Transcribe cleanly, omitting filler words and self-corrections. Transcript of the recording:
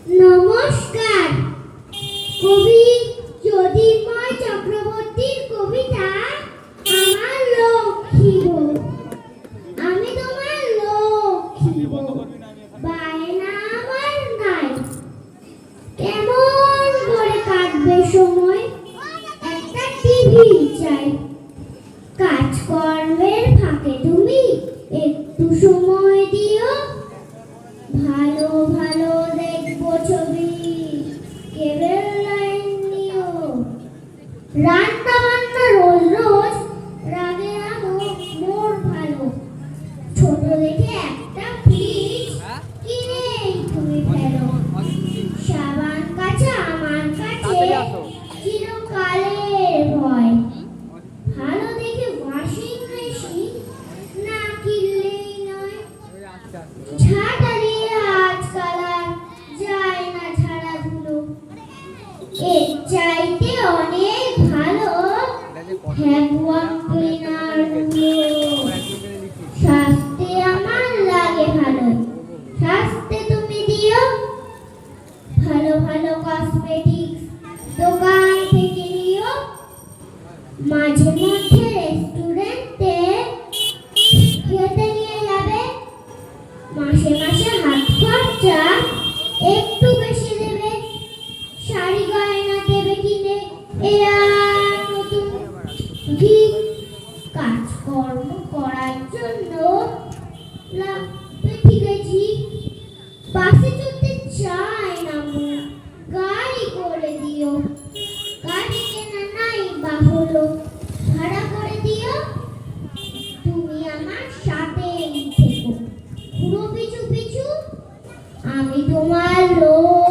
নমস্কার। কবি জ্যোতির্ময় চক্রবর্তীর কবিতা আমার লক্ষ্মী গো। আমি তোমার লক্ষ্মী গো, বায়না আমার নাই। কেমন করে কাটবে সময়, একটা টিভি চাই। কাজকর্মের ফাঁকে তুমি একটু সময় দিও। ভালো ভালো দেখবো ছবি, কেবল লাইন নিও। রান্না বান্না রোজ রোজ রাগে রাগো মোর ভালো। ছোট দেখে একটা ফ্রিজ কিনেই তুমি ফেলো। সাবান কাঁচা আমার কাছে চিরকালের ভয়। ভালো দেখে ওয়াশিং মেশিন না কিনলেই নয়। ঝাঁটা দিয়ে আজকাল আর যায় না ঝাড়া ধুলো। এর চাইতে অনেক ভালো ভ্যাকুয়াম ক্লিনার গুলো। সাজতে আমার লাগে ভালো, সাজতে তুমি দিও। ভালো ভালো কসমেটিক্স দোকান থেকে নিও। মাঝে মধ্যে রেস্টুরেন্টে খেতে নিয়ে যাবে। মাসে মাসে হাত খরচা একটু বেশি দেবে। শাড়ি গয়না দেবে কিনে, এরা নতুন ঠিক কাজকর্ম করার জন্য লাগবে ঠিক আছে। বাসে চলতে চায় না মন, গাড়ি করে দিও। গাড়ি কেনা নাই বা হলো, ভাড়া করে দিও। তুমি আমার সাথেই থেকো, পুরো পিছু পিছু আমি তোমার লোক।